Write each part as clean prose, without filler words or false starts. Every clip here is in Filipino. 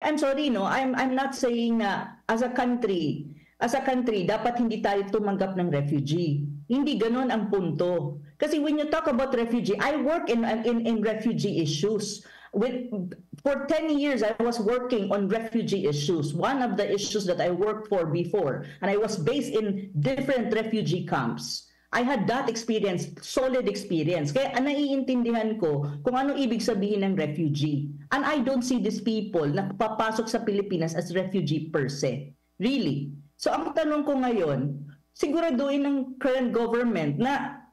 I'm sorry, no, I'm not saying na as a country dapat hindi tayo tumanggap ng refugee. Hindi ganoon ang punto. Kasi when you talk about refugee, I work in refugee issues. For 10 years, I was working on refugee issues. One of the issues that I worked for before, and I was based in different refugee camps. I had that experience, solid experience. Kaya naiintindihan ko kung ano ibig sabihin ng refugee. And I don't see these people na papasok sa Pilipinas as refugee per se. Really. So ang tanong ko ngayon, siguraduhin ng current government na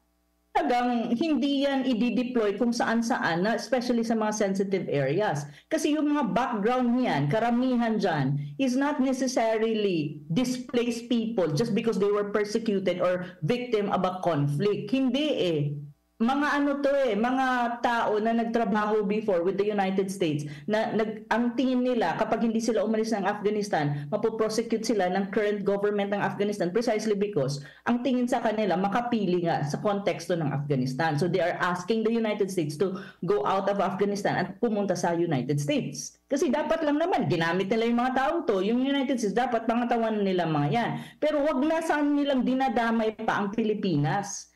talagang hindi yan i-deploy kung saan-saan, especially sa mga sensitive areas. Kasi yung mga background niyan, karamihan dyan, is not necessarily displaced people just because they were persecuted or victim of a conflict. Hindi eh. Mga mga tao na nagtrabaho before with the United States, na ang tingin nila kapag hindi sila umalis ng Afghanistan, mapoprosecute sila ng current government ng Afghanistan precisely because ang tingin sa kanila makapili nga sa konteksto ng Afghanistan. So they are asking the United States to go out of Afghanistan at pumunta sa United States. Kasi dapat lang naman, ginamit nila yung mga taong to, yung United States, dapat pangatawan nila mga yan. Pero wag na saan nilang dinadamay pa ang Pilipinas.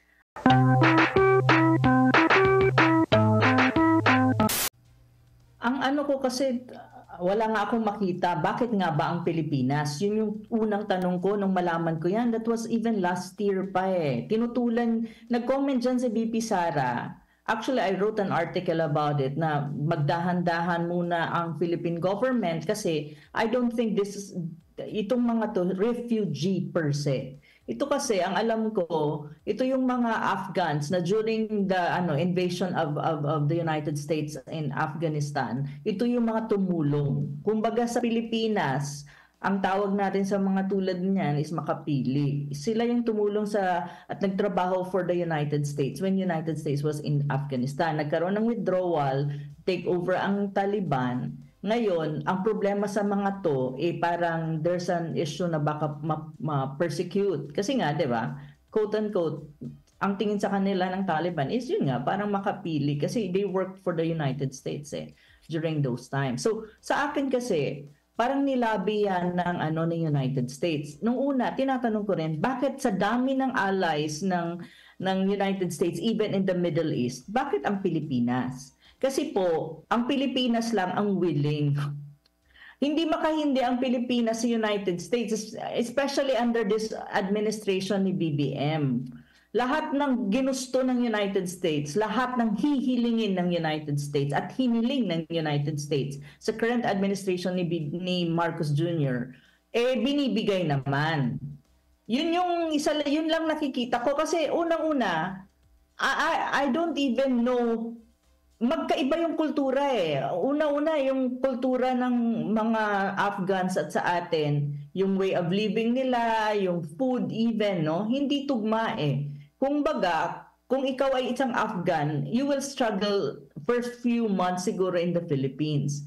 Ang ano ko kasi, wala nga akong makita, bakit nga ba ang Pilipinas? Yun yung unang tanong ko nung malaman ko yan. That was even last year pa eh. Tinutulan, nag-comment dyan si BP Sara. Actually, I wrote an article about it na magdahan-dahan muna ang Philippine government kasi I don't think itong mga to refugee per se. Ito kasi, ang alam ko, ito yung mga Afghans na during the invasion of the United States in Afghanistan, ito yung mga tumulong. Kumbaga sa Pilipinas, ang tawag natin sa mga tulad niyan is makapili. Sila yung tumulong at nagtrabaho for the United States when United States was in Afghanistan. Nagkaroon ng withdrawal, take over ang Taliban. Ngayon, ang problema sa mga to, parang there's an issue na baka ma-persecute. Kasi nga, di ba, quote-unquote, ang tingin sa kanila ng Taliban is yun nga, parang makapili. Kasi they worked for the United States during those times. So, sa akin kasi, parang nilabi yan ng United States. Nung una, tinatanong ko rin, bakit sa dami ng allies ng United States, even in the Middle East, bakit ang Pilipinas? Kasi po, ang Pilipinas lang ang willing. Hindi makahindi ang Pilipinas sa United States, especially under this administration ni BBM. Lahat ng ginusto ng United States, lahat ng hihilingin ng United States at hiniling ng United States sa current administration ni Marcos Jr., binibigay naman. Yun lang nakikita ko kasi unang-una, I don't even know. Magkaiba yung kultura eh. Una-una yung kultura ng mga Afghans at sa atin, yung way of living nila, yung food even, no? Hindi tugma eh. Kung ikaw ay isang Afghan, you will struggle first few months siguro in the Philippines.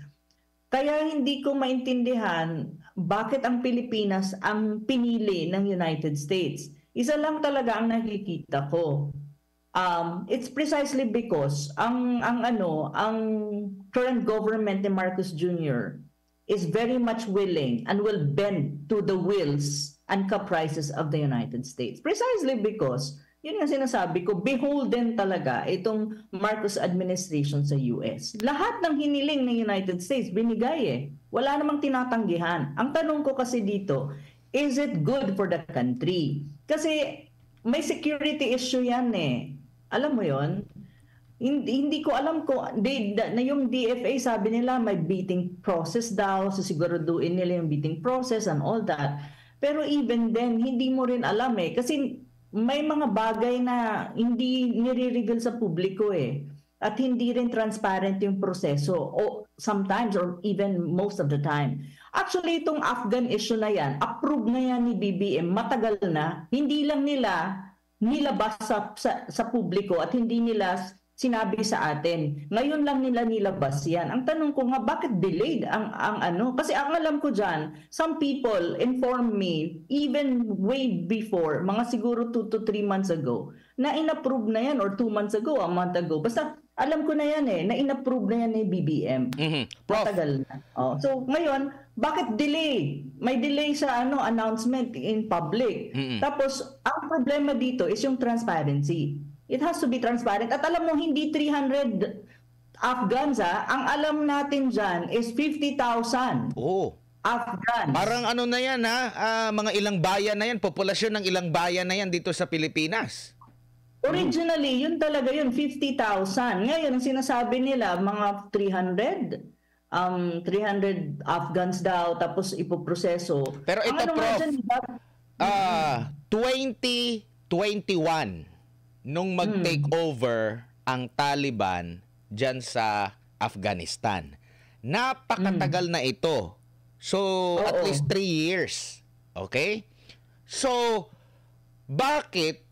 Kaya hindi ko maintindihan bakit ang Pilipinas ang pinili ng United States. Isa lang talaga ang nakikita ko. It's precisely because ang current government ni Marcos Jr. is very much willing and will bend to the wills and caprices of the United States. Precisely because, yun nga sinasabi ko, beholden talaga itong Marcos administration sa US. Lahat ng hiniling ng United States, binigay eh. Wala namang tinatanggihan. Ang tanong ko kasi dito, is it good for the country? Kasi may security issue yan eh. Alam mo yon? Hindi ko alam kung na yung DFA sabi nila may bidding process daw, so siguraduhin nila yung bidding process and all that. Pero even then, hindi mo rin alam eh. Kasi may mga bagay na hindi nire-reveal sa publiko eh. At hindi rin transparent yung proseso. O sometimes or even most of the time. Actually, itong Afghan issue na yan, approved na yan ni BBM, matagal na. Hindi lang nilabas sa publiko at hindi nila sinabi sa atin. Ngayon lang nila nilabas yan. Ang tanong ko nga, bakit delayed ang Kasi ang alam ko dyan, some people inform me, even way before, mga siguro 2 to 3 months ago, na inapprove na yan or 2 months ago, a month ago. Basta Alam ko na yan eh, na in-approve na yan ni BBM. Prof. Matagal na. Oh. So ngayon, bakit delay? May delay sa announcement in public. Tapos, ang problema dito is yung transparency. It has to be transparent. At alam mo, hindi 300 Afghans ang alam natin dyan is 50,000. Oh. Afghans. Parang ano na yan mga ilang bayan na yan, populasyon ng ilang bayan na yan dito sa Pilipinas. Originally, yun talaga yun, 50,000. Ngayon, ang sinasabi nila, mga 300 Afghans daw, tapos ipoproseso. Pero ito, Prof, 2021, nung mag-take over ang Taliban dyan sa Afghanistan. Napakatagal na ito. So, at least 3 years. Okay? So, bakit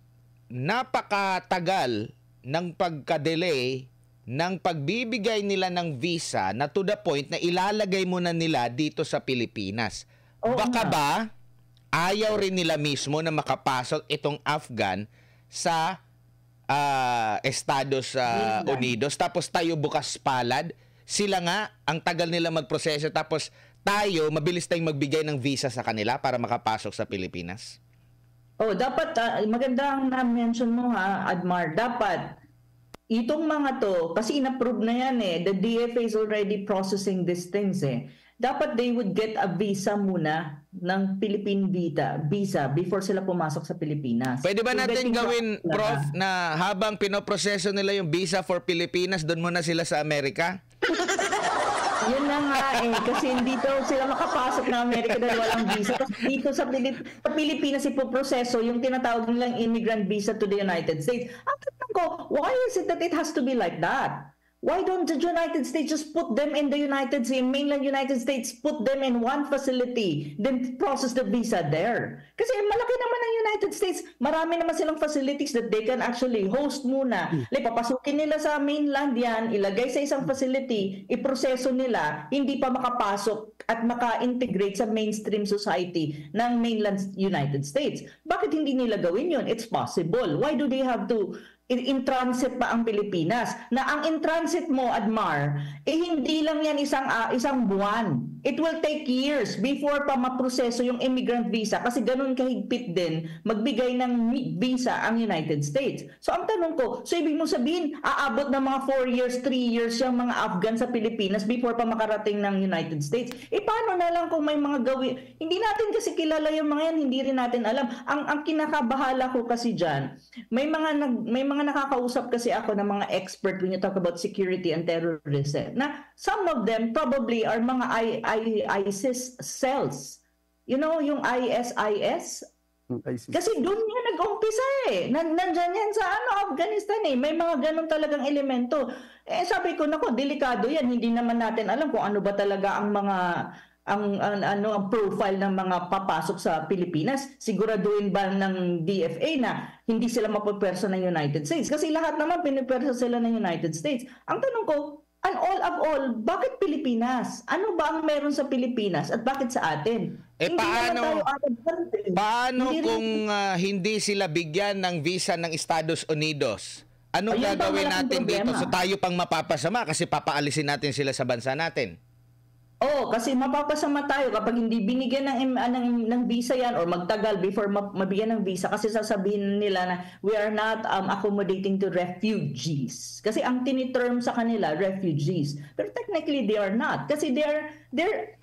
napakatagal ng pagka-delay ng pagbibigay nila ng visa na to the point na ilalagay muna nila dito sa Pilipinas? Baka ba ayaw rin nila mismo na makapasok itong Afghan sa Estados Unidos, tapos tayo bukas palad? Sila nga, ang tagal nila magproseso, tapos tayo, mabilis tayong magbigay ng visa sa kanila para makapasok sa Pilipinas? Dapat, maganda ang na-mention mo Admar, dapat itong mga to, kasi in-approve na yan the DFA is already processing these things Dapat they would get a visa muna ng Philippine visa before sila pumasok sa Pilipinas. Pwede ba natin gawin, Prof, na habang pinoproseso nila yung visa for Pilipinas, doon muna sila sa Amerika? Yun na nga kasi hindi daw sila makapasok ng Amerika dahil walang visa. Kasi dito sa Pilipinas ipoproseso yung tinatawag nilang immigrant visa to the United States. Ang tanong ko, why is it that it has to be like that? Why don't the United States just put them in the mainland United States, put them in one facility, then process the visa there? Kasi malaki naman ang United States. Marami naman silang facilities that they can actually host muna. Like, papasukin nila sa mainland yan, ilagay sa isang facility, iproseso nila, hindi pa makapasok at maka-integrate sa mainstream society ng mainland United States. Bakit hindi nila gawin yun? It's possible. Why do they have to in transit pa ang Pilipinas? Na ang in transit mo, Admar, hindi lang yan isang buwan. It will take years before pa maproseso yung immigrant visa kasi ganun kahigpit din magbigay ng visa ang United States. So ang tanong ko, so ibig mo sabihin, aabot ng mga 4 years, 3 years yung mga Afghan sa Pilipinas before pa makarating ng United States? Paano na lang kung may mga gawin? Hindi natin kasi kilala yung mga yan, hindi rin natin alam. Ang kinakabahala ko kasi dyan, may mga nakakausap kasi ako ng mga expert when you talk about security and terrorism na some of them probably are mga ISIS cells. You know, yung ISIS? Kasi doon yan nag-umpisa Nandyan yan sa Afghanistan May mga ganun talagang elemento. Sabi ko, nako, delikado yan. Hindi naman natin alam kung ano ba talaga ang mga ang profile ng mga papasok sa Pilipinas. Siguraduhin ba ng DFA na hindi sila mapapwersa ng United States? Kasi lahat naman pinipwersa sila ng United States. Ang tanong ko, and all of all, bakit Pilipinas? Ano ba ang meron sa Pilipinas at bakit sa atin? Paano kung hindi sila bigyan ng visa ng Estados Unidos? Anong gagawin natin dito? So tayo pang mapapasama kasi papaalisin natin sila sa bansa natin. Kasi mapapasama tayo kapag hindi binigyan ng visa yan or magtagal before mabigyan ng visa kasi sasabihin nila na we are not accommodating to refugees. Kasi ang tiniterm sa kanila, refugees. Pero technically, they are not. Kasi they're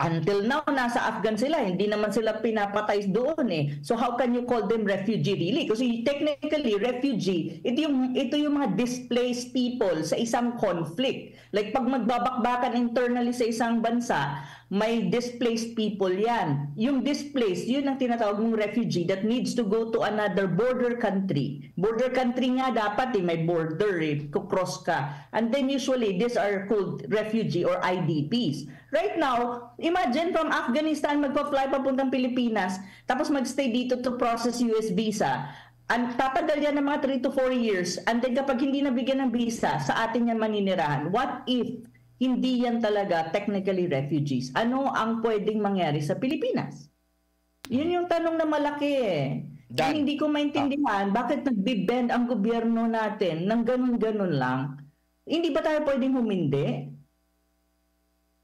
until now, nasa Afghan sila. Hindi naman sila pinapatay doon So how can you call them refugee really? Kasi technically, refugee, ito yung mga displaced people sa isang conflict. Like pag magbabakbakan internally sa isang bansa, may displaced people yan. Yung displaced, yun ang tinatawag mong refugee that needs to go to another border country. Border country nga dapat may border cross ka. And then usually, these are called refugee or IDPs. Right now, imagine from Afghanistan, magpa-fly papuntang Pilipinas, tapos magstay dito to process US visa. Ang tatagal yan ng mga 3 to 4 years. And then kapag hindi nabigyan ng visa, sa atin yan maninirahan. What if hindi yan talaga technically refugees? Ano ang pwedeng mangyari sa Pilipinas? Yun yung tanong na malaki hindi ko maintindihan bakit nagbe-bend ang gobyerno natin ng ganun-ganun lang. Hindi ba tayo pwedeng humindi?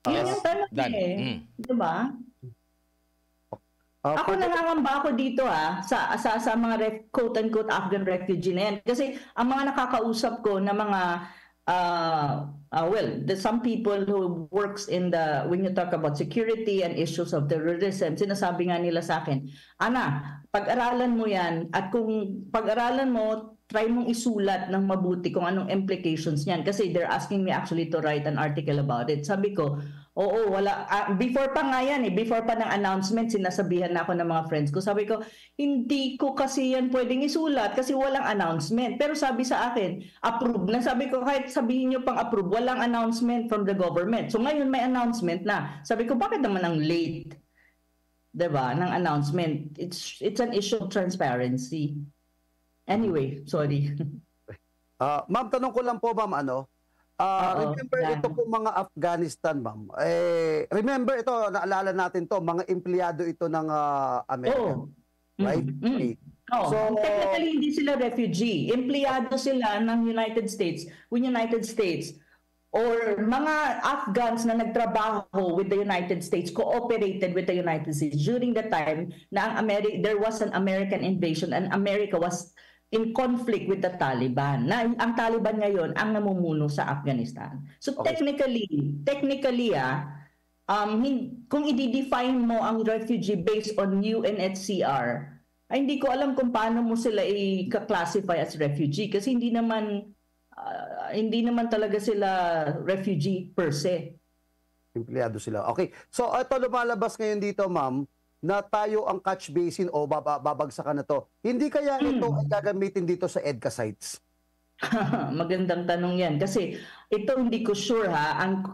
Yun Yes, yung tanong done. Di ba? Ako nangangamba ako dito sa mga quote-unquote Afghan refugee na yan. Kasi ang mga nakakausap ko na mga some people who works in when you talk about security and issues of terrorism, sinasabi nga nila sa akin, Ana, pag-aralan mo yan at kung pag-aralan mo, try mong isulat ng mabuti kung anong implications niyan. Kasi they're asking me actually to write an article about it. Sabi ko, oo, wala. Before pa nga yan before pa ng announcement, sinasabihan na ako ng mga friends ko. Sabi ko, hindi ko kasi yan pwedeng isulat kasi walang announcement. Pero sabi sa akin, approve na. Sabi ko, kahit sabihin nyo pang approve, walang announcement from the government. So ngayon may announcement na. Sabi ko, bakit naman ang late? Diba? Ng announcement. It's an issue of transparency. Anyway, sorry. Ma'am, tanong ko lang po, ma'am, remember ito po mga Afghanistan, ma'am. Remember ito, naalala natin to, mga empleyado ito ng Amerika. Right? Okay. So, technically, hindi sila refugee. Empleyado sila ng United States, or mga Afghans na nagtrabaho with the United States, cooperated with the United States during the time na there was an American invasion and America was in conflict with the Taliban. Na ang Taliban ngayon ang namumuno sa Afghanistan. So technically, kung i-define mo ang refugee based on UNHCR, ay hindi ko alam kung paano mo sila i-classify as refugee kasi hindi naman talaga sila refugee per se. Empleyado sila. Okay. So ito lumalabas ngayon dito, ma'am, na tayo ang catch basin o babagsakan na to. Hindi kaya ito ay gagamitin dito sa EDCA sites? Magandang tanong yan. Kasi ito hindi ko sure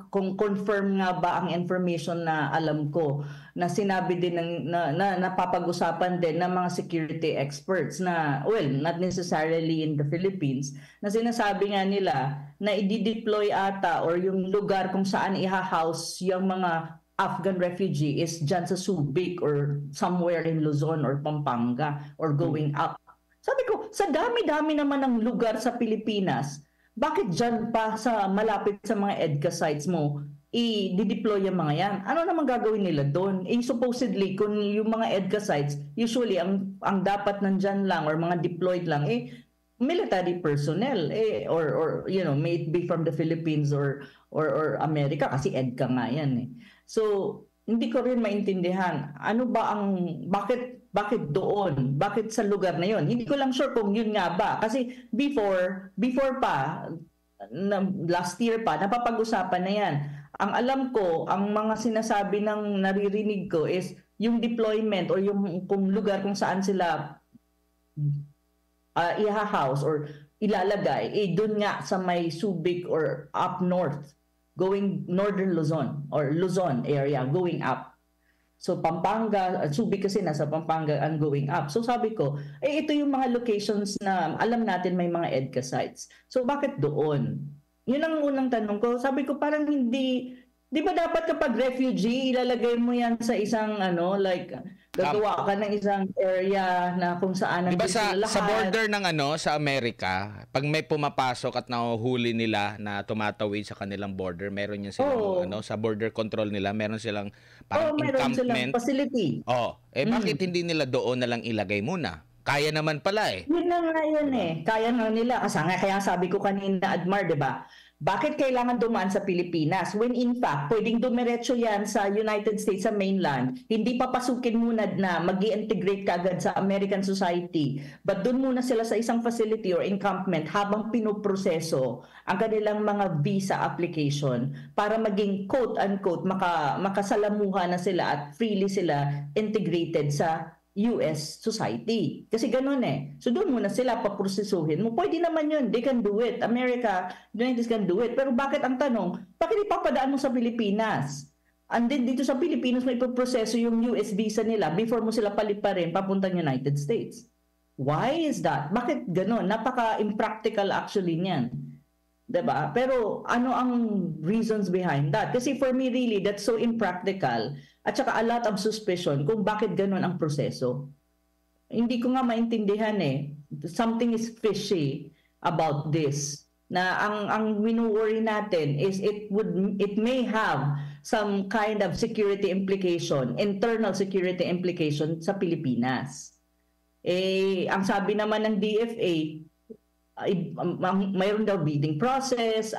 kung confirm nga ba ang information na alam ko na sinabi din na napapag-usapan din ng mga security experts na, not necessarily in the Philippines, na sinasabi nga nila na i-deploy ata or yung lugar kung saan iha-house yung mga Afghan refugee is dyan sa Subic or somewhere in Luzon or Pampanga or going up. Sabi ko, sa dami-dami naman ng lugar sa Pilipinas, bakit dyan pa sa malapit sa mga EDCA sites mo, i-deploy yung mga yan? Ano naman gagawin nila doon? Supposedly, kung yung mga EDCA sites, usually ang dapat nandyan lang or mga deployed lang, military personnel, or may it be from the Philippines or America, kasi EDCA nga yan So, hindi ko rin maintindihan bakit doon? Bakit sa lugar na yon? Hindi ko lang sure kung yun nga ba. Kasi before pa, last year pa, napapag-usapan na yan. Ang alam ko, ang mga sinasabi ng naririnig ko is yung deployment or yung kung lugar kung saan sila iha-house or ilalagay, doon nga sa may Subic or up north, going northern Luzon or Luzon area, going up. So Pampanga, Subic kasi nasa Pampanga and going up. So sabi ko, ito yung mga locations na alam natin may mga EDCA sites. So bakit doon? Yun ang unang tanong ko. Sabi ko parang hindi, di ba dapat kapag refugee, ilalagay mo yan sa isang gagawa ka ng isang area na kung saan diba sa lahat. border ng sa Amerika, pag may pumapasok at nahuhuli nila na tumatawid sa kanilang border, meron yan silang sa border control nila, meron silang parang encampment. Silang facility. Bakit hindi nila doon na lang ilagay muna? Kaya naman pala Yun na nga yun Kaya nga nila. Kaya sabi ko kanina, Admar, di ba? Bakit kailangan dumaan sa Pilipinas? When in fact, pwedeng dumiretso yan sa United States, sa mainland. Hindi papasukin muna na mag-i-integrate ka agad sa American society. But doon muna sila sa isang facility or encampment habang pinoproseso ang kanilang mga visa application para maging quote-unquote makasalamuha na sila at freely sila integrated sa US society. Kasi ganun So doon muna sila paprosesuhin mo. Pwede naman yun. They can do it. America, United States can do it. Pero bakit ang tanong, bakit ipapadaan mo sa Pilipinas? And then dito sa Pilipinas, may ipoproseso yung US visa nila before mo sila paliparin papuntang United States. Why is that? Bakit ganun? Napaka-impractical actually niyan. Diba? Pero ano ang reasons behind that? Kasi for me really, that's so impractical. At saka a lot of suspicion kung bakit ganun ang proseso. Hindi ko nga maintindihan Something is fishy about this. na ang winu-worry natin is it may have some kind of security implication, internal security implication sa Pilipinas. Ang sabi naman ng DFA, mayroon daw bidding process,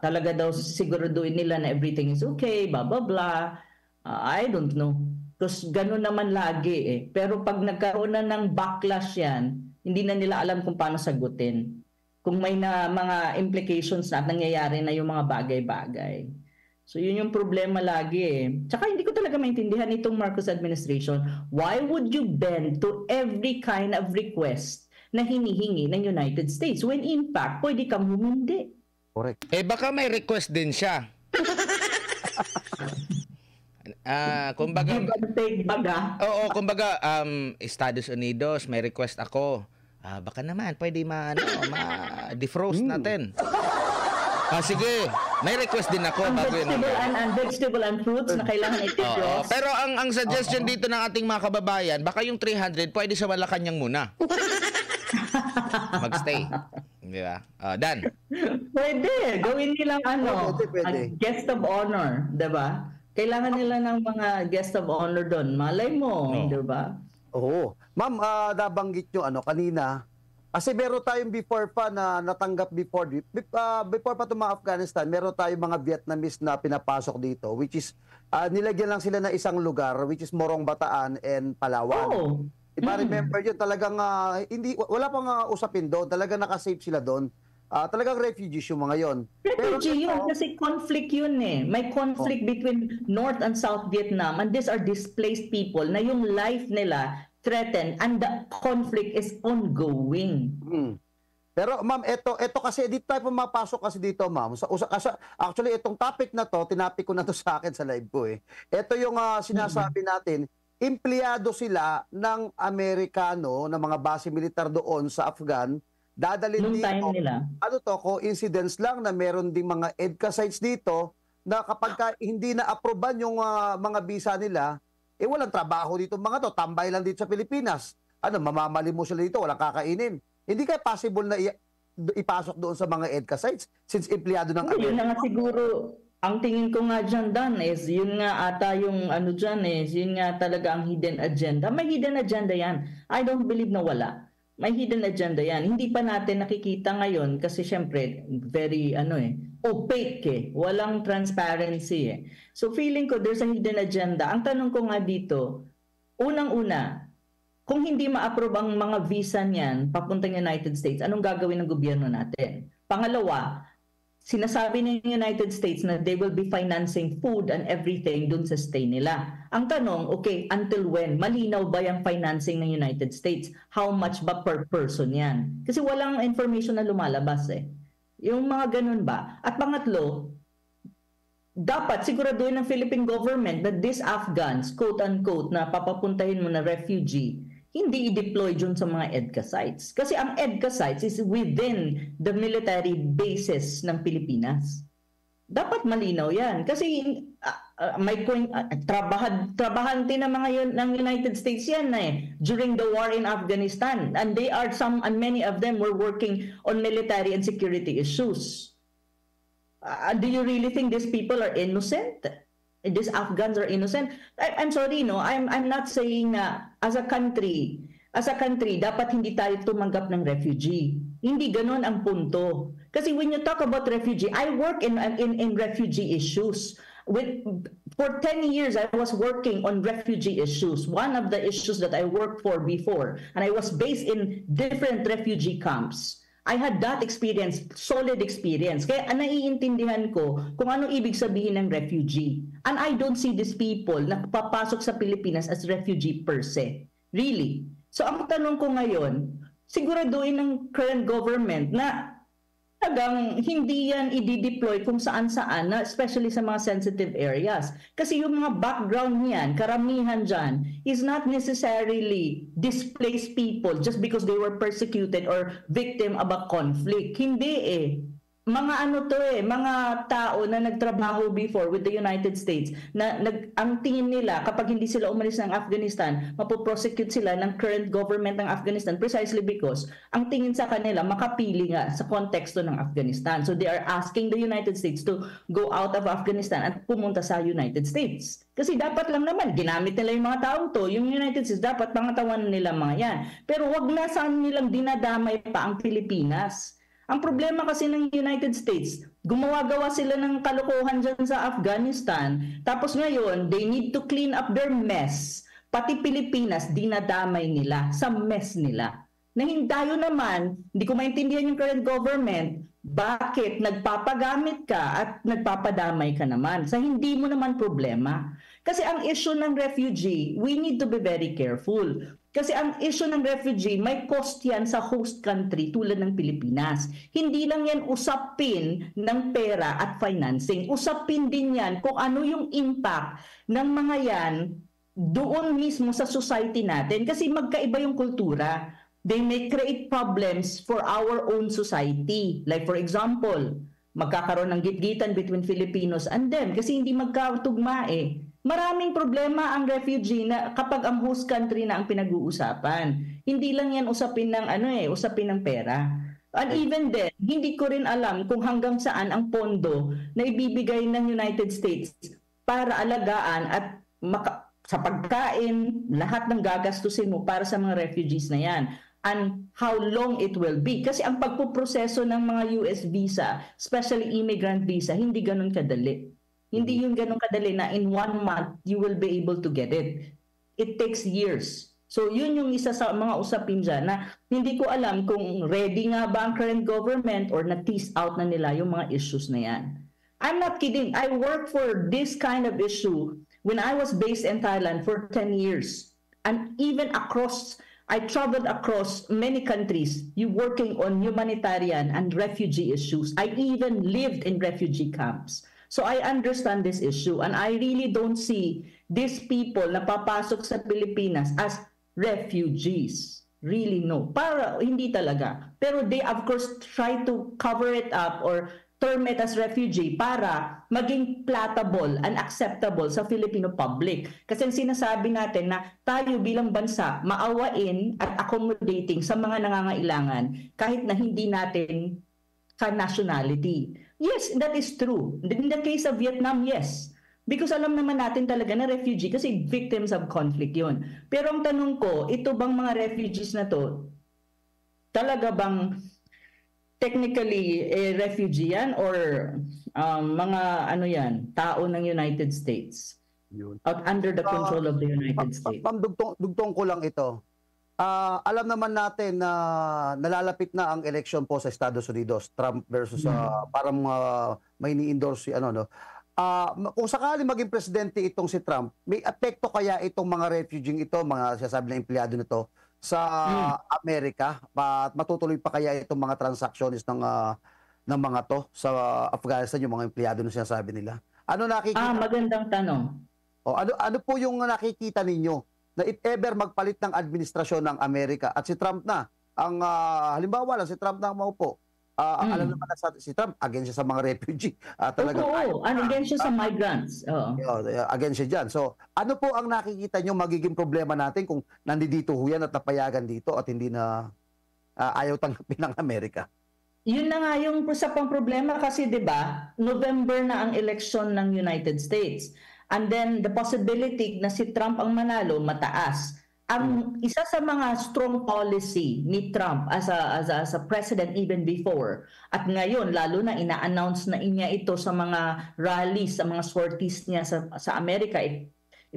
talaga daw siguraduhin nila na everything is okay, blah blah blah. I don't know. Because gano'n naman lagi Pero pag nagkaroon na ng backlash yan, hindi na nila alam kung paano sagutin. Kung may mga implications na nangyayari na yung mga bagay-bagay. So yun yung problema lagi Tsaka hindi ko talaga maintindihan itong Marcos administration. Why would you bend to every kind of request na hinihingi ng United States when in fact pwede kang humindi? Correct. Baka may request din siya. Kumbaga, oo, kumbaga, Estados Unidos, may request ako. Baka naman, pwede ma-defrost natin. Sige, may request din ako. Vegetable and fruits na kailangan i-defrost. Pero ang suggestion dito ng ating mga kababayan, baka yung 300, pwede sa Malacanang muna. Magstay. Di ba? Dan. Pwede. Gawin nilang pwede. Guest of honor. Di ba? Kailangan nila ng mga guest of honor doon. Malay mo, di ba? Oo. Ma'am, nabanggit nyo kanina, kasi meron tayong before pa na natanggap before pa mga Afghanistan, meron tayong mga Vietnamese na pinapasok dito, which is, nilagyan lang sila na isang lugar, which is Morong Bataan and Palawan. Oh. Remember yun, talagang wala pang usapin doon, talagang nakasave sila doon. Talagang refugees yung mga yon. Refugee yun kasi conflict yun May conflict between North and South Vietnam and these are displaced people na yung life nila threatened and the conflict is ongoing. Pero ma'am, ito kasi dito tayo pumapasok kasi dito ma'am. Actually, itong topic na to, tinapik ko na to sa akin sa live ko Ito yung sinasabi natin, empleyado sila ng Amerikano, ng mga base militar doon sa Afghan. Dadalhin dito, coincidence lang na meron ding mga EDCA sites dito na kapag hindi na aproban yung mga visa nila, walang trabaho dito mga to, tambay lang dito sa Pilipinas. Mamamali mo sila dito, walang kakainin. Hindi kaya possible na ipasok doon sa mga EDCA sites since empleyado ng Amerika. Yun na nga siguro, ang tingin ko nga dyan, Dan, yun nga ata yung dyan yun nga talaga ang hidden agenda. May hidden agenda yan. I don't believe na wala. May hidden agenda yan. Hindi pa natin nakikita ngayon kasi syempre very opaque Walang transparency So feeling ko there's a hidden agenda. Ang tanong ko nga dito, unang-una, kung hindi ma-approve ang mga visa niyan papuntang United States, anong gagawin ng gobyerno natin? Pangalawa, sinasabi ng United States na they will be financing food and everything dun sa stay nila. Ang tanong, okay, until when? Malinaw ba yung financing ng United States? How much ba per person yan? Kasi walang information na lumalabas Yung mga ganun ba? At pangatlo, dapat siguraduhin ng Philippine government that these Afghans, quote-unquote, na papapuntahin mo na refugee, hindi i-deploy dun sa mga EDCA sites. Kasi ang EDCA sites is within the military bases ng Pilipinas. Dapat malinaw yan. Kasi may trabahante na mga yun ng United States yan during the war in Afghanistan. And many of them were working on military and security issues. Do you really think these people are innocent? These Afghans are innocent? I'm sorry, I'm not saying na as a country, dapat hindi tayo tumanggap ng refugee. Hindi ganon ang punto. Kasi when you talk about refugee, I work in refugee issues. For 10 years, I was working on refugee issues. One of the issues that I worked for before, and I was based in different refugee camps. I had that experience, solid experience. Kaya naiintindihan ko kung ano ibig sabihin ng refugee. And I don't see these people na papasok sa Pilipinas as refugee per se. Really. So ang tanong ko ngayon, siguraduhin ng current government na talagang hindi yan i-deploy kung saan-saan, especially sa mga sensitive areas. Kasi yung mga background niyan, karamihan dyan, is not necessarily displaced people just because they were persecuted or victim of a conflict. Hindi mga ano to mga tao na nagtrabaho before with the United States na ang tingin nila kapag hindi sila umalis ng Afghanistan, mapoprosecute sila ng current government ng Afghanistan precisely because ang tingin sa kanila makapili nga sa konteksto ng Afghanistan. So they are asking the United States to go out of Afghanistan at pumunta sa United States. Kasi dapat lang naman, ginamit nila yung mga taong to, yung United States, dapat pangatawan nila mga yan. Pero wag na saan nilang dinadamay pa ang Pilipinas. Ang problema kasi ng United States, gumawa-gawa sila ng kalokohan dyan sa Afghanistan. Tapos ngayon, they need to clean up their mess. Pati Pilipinas, dinadamay nila sa mess nila. Tayo naman, hindi ko maintindihan yung current government, bakit nagpapagamit ka at nagpapadamay ka naman sa hindi mo naman problema. Kasi ang issue ng refugee, we need to be very careful. Kasi ang issue ng refugee, may cost yan sa host country tulad ng Pilipinas. Hindi lang yan usapin ng pera at financing. Usapin din yan kung ano yung impact ng mga yan doon mismo sa society natin. Kasi magkaiba yung kultura. They may create problems for our own society. Like for example, magkakaroon ng gitgitan between Filipinos and them kasi hindi magkatugma Maraming problema ang refugee na kapag ang host country na ang pinag-uusapan. Hindi lang yan usapin ng usapin ng pera. And even then, hindi ko rin alam kung hanggang saan ang pondo na ibibigay ng United States para alagaan at sa pagkain, lahat ng gagastusin mo para sa mga refugees na yan. And how long it will be. Kasi ang pagpuproseso ng mga US visa, especially immigrant visa, hindi ganun kadali. Hindi yung ganun kadali na in 1 month, you will be able to get it. It takes years. So yun yung isa sa mga usapin dyan na hindi ko alam kung ready nga ba ang current government or na-tease out na nila yung mga issues na yan. I'm not kidding. I worked for this kind of issue when I was based in Thailand for 10 years. And even I traveled across many countries working on humanitarian and refugee issues. I even lived in refugee camps. So I understand this issue and I really don't see these people na papasok sa Pilipinas as refugees. Really no. Hindi talaga. Pero they of course try to cover it up or term it as refugee para maging palatable and acceptable sa Filipino public. Kasi sinasabi natin na tayo bilang bansa maawain at accommodating sa mga nangangailangan kahit na hindi natin ka-nationality. Yes, that is true. In the case of Vietnam, yes. Because alam naman natin talaga na refugee kasi victims of conflict yun. Pero ang tanong ko, ito bang mga refugees na to, talaga bang technically refugee yan or mga tao ng United States? Out under the control of the United States. Dugtong ko lang ito. Alam naman natin na nalalapit na ang election po sa Estados Unidos, Trump versus parang may ni-endorse kung sakali maging presidente itong si Trump, may epekto kaya itong mga refugee ito, mga sinasabi na empleyado nito sa Amerika? Matutuloy pa kaya itong mga transactions ng mga to sa Afghanistan, yung mga empleyado na sinasabi nila? Ano nakikita? Magandang tanong. Ano po yung nakikita ninyo? Na if ever magpalit ng administrasyon ng Amerika at si Trump na, halimbawa lang si Trump na ang maupo, alam naman na si Trump, against siya sa mga refugee. Against siya sa migrants. Against siya dyan. So, ano po ang nakikita nyo magiging problema natin kung nandito yan at napayagan dito at hindi na ayaw tanggapin ng Amerika? Yun na nga yung sa pang problema kasi 'di ba, November na ang election ng United States. And then the possibility na si Trump ang manalo mataas. Ang isa sa mga strong policy ni Trump as a president even before at ngayon lalo na ina-announce na niya ito sa mga rallies, sa mga sorties niya sa Amerika,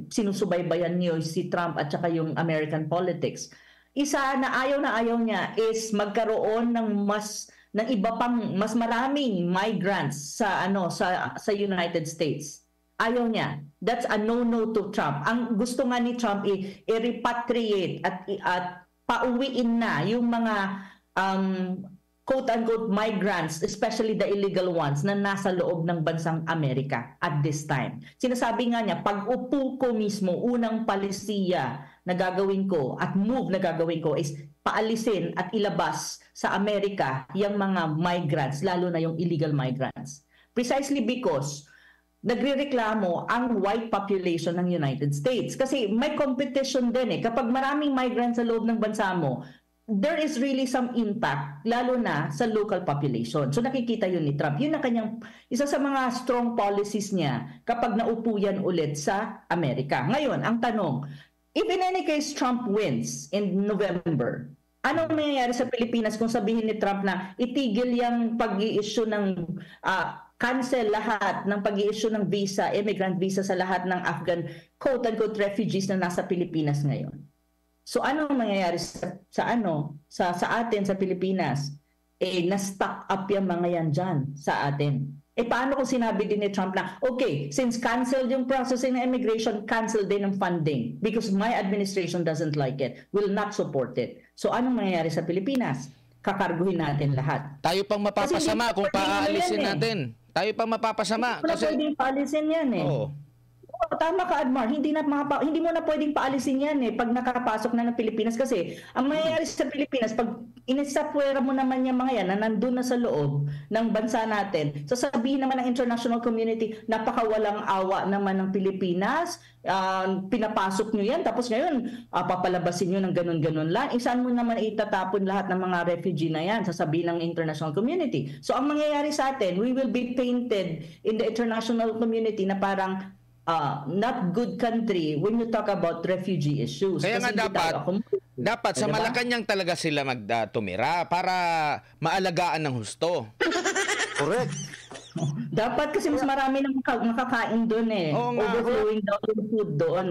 sinusubaybayan niyo si Trump at saka yung American politics. Isa na ayaw niya is magkaroon ng iba pang mas maraming migrants sa United States. Ayaw niya. That's a no-no to Trump. Ang gusto nga ni Trump i-repatriate at pauwiin na yung mga quote-unquote migrants, especially the illegal ones na nasa loob ng bansang Amerika at this time. Sinasabi nga niya, pag upo ko mismo, unang palisiya na gagawin ko at move na gagawin ko is paalisin at ilabas sa Amerika yung mga migrants, lalo na yung illegal migrants. Precisely because nagrereklamo ang white population ng United States. Kasi may competition din eh. Kapag maraming migrants sa loob ng bansa mo, there is really some impact, lalo na sa local population. So nakikita yun ni Trump. Yun ang kanyang, isa sa mga strong policies niya kapag naupo yan ulit sa Amerika. Ngayon, ang tanong, if in any case Trump wins in November, anong mangyayari sa Pilipinas kung sabihin ni Trump na itigil yung pag-i-issue ng cancel lahat ng pag-i-issue ng visa, immigrant visa sa lahat ng Afghan quote-unquote refugees na nasa Pilipinas ngayon? So ano mangyayari sa atin sa Pilipinas? Na-stuck up yung mga yan dyan sa atin. Paano kung sinabi din ni Trump na, okay, since canceled yung processing ng immigration, cancel din ang funding because my administration doesn't like it, will not support it. So anong mangyayari sa Pilipinas? Kakarguhin natin lahat. Tayo pang mapapasama kung paalisin natin. Tayo pang mapapasama. Kasi pwedeng paalisin yan eh. Oo. Tama ka, Admar. Hindi mo na pwedeng paalisin yan pag nakapasok na ng Pilipinas kasi ang mangyayari sa Pilipinas, pag inisapwera mo naman yung mga yan na nandun na sa loob ng bansa natin, sasabihin naman ng international community, napakawalang awa naman ng Pilipinas, pinapasok nyo yan, tapos ngayon papalabasin nyo ng ganun-ganun lang. Saan mo naman itatapon lahat ng mga refugee na yan, sasabihin ng international community. So ang mangyayari sa atin, we will be painted in the international community na parang not good country when you talk about refugee issues. Kaya nga dapat sa Malacanang talaga sila tumira para maalagaan ng husto. Correct. Dapat kasi mas marami nang makakain doon overflowing daw yung food doon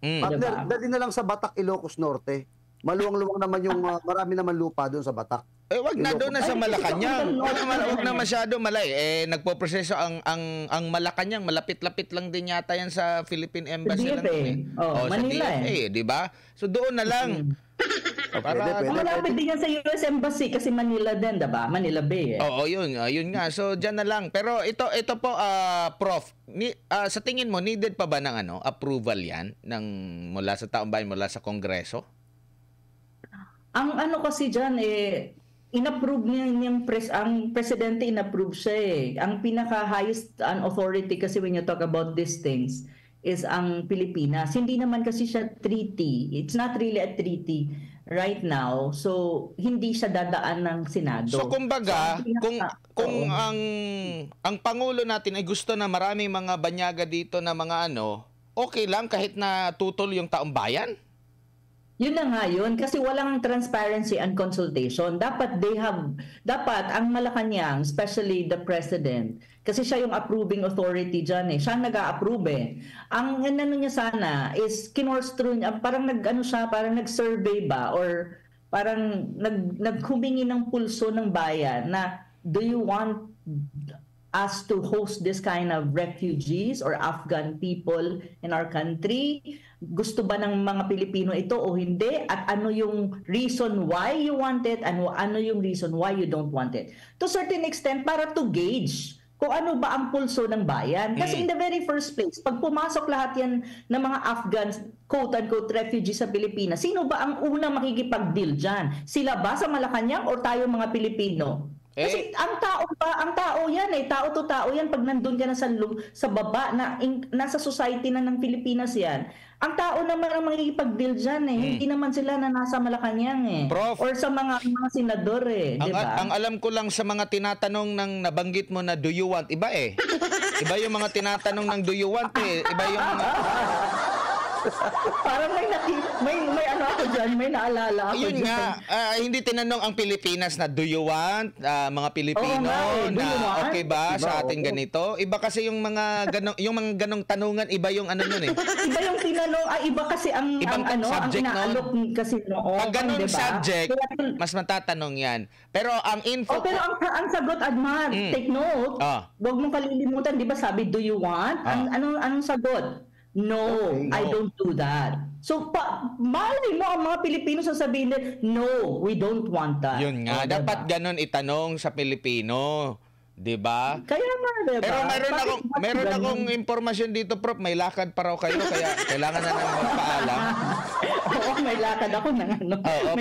Partner, dali na lang sa Batac, Ilocos Norte. Maluwang-luwang naman yung marami naman lupa doon sa Batak. Wag na doon na sa Malacanang. Wag na masyado malay. Nagpo-proseso ang Malacanang, malapit-lapit lang din yata yan sa Philippine Embassy lang. Manila di ba? So doon na lang. Malapit din yan sa US Embassy kasi Manila din, diba? Manila Bay. Oo, yun nga. So diyan na lang. Pero ito po Prof, sa tingin mo needed pa ba ng approval yan mula sa taong bayan, mula sa Kongreso? Ang kasi diyan inapprove niya ang presidente, inapprove siya Ang pinaka-highest authority kasi when you talk about these things is ang Pilipinas. Hindi naman kasi siya treaty. It's not really a treaty right now. So hindi siya dadaan ng Senado. So kumbaga, kung ang pangulo natin ay gusto na maraming mga banyaga dito na mga okay lang kahit na tutol yung taong bayan? Yun na nga yun, kasi walang transparency and consultation. Dapat ang Malacanang, especially the president, kasi siya yung approving authority dyan siya ang nag-a-approve Ang niya sana is kinors-through niya, parang parang nag-survey ba or parang naghumingi ng pulso ng bayan na do you want us to host this kind of refugees or Afghan people in our country? Gusto ba ng mga Pilipino ito o hindi? At ano yung reason why you want it and ano yung reason why you don't want it? To a certain extent, para to gauge kung ano ba ang pulso ng bayan. Kasi in the very first place, pag pumasok lahat yan ng mga Afghans, quote-unquote refugees sa Pilipinas, sino ba ang unang makikipag-deal dyan? Sila ba sa Malacanang o tayo mga Pilipino? Kasi ang tao yan tao to tao yan pag nandun ka na sa baba na nasa society na ng Pilipinas yan. Ang tao naman ang makikipag-deal dyan Hindi naman sila na nasa Malacanang Prof, or sa mga senador diba? Ang alam ko lang sa mga tinatanong ng nabanggit mo na do you want, iba Iba yung mga tinatanong ng do you want Iba yung mga parang may ako dyan, may naalala ako yun dyan. Nga, hindi tinanong ang Pilipinas na do you want, mga Pilipino na okay ba sa ating ganito? Iba kasi yung mga ganong tanungan, iba yung nun Iba yung tinanong, iba kasi ang subject ang inaalok kasi noon. Pag ganong subject, mas matatanong yan. Pero ang info... pero ang sagot, Admar, take note, huwag mong kalilimutan, di ba sabi, do you want? Anong sagot? No, Okay. I don't do that. So, malay mo ang mga Pilipino sasabihin nila, no, we don't want that. Yun nga, O, dapat diba? ganon itanong sa Pilipino. 'Di ba? Kaya nga, diba? Pero Bakit meron ganun? akong impormasyon dito, Prof. May lakad pa raw kayo kaya kailangan na nang magpaalam. Oo, may lakad ako ng ano. Oo.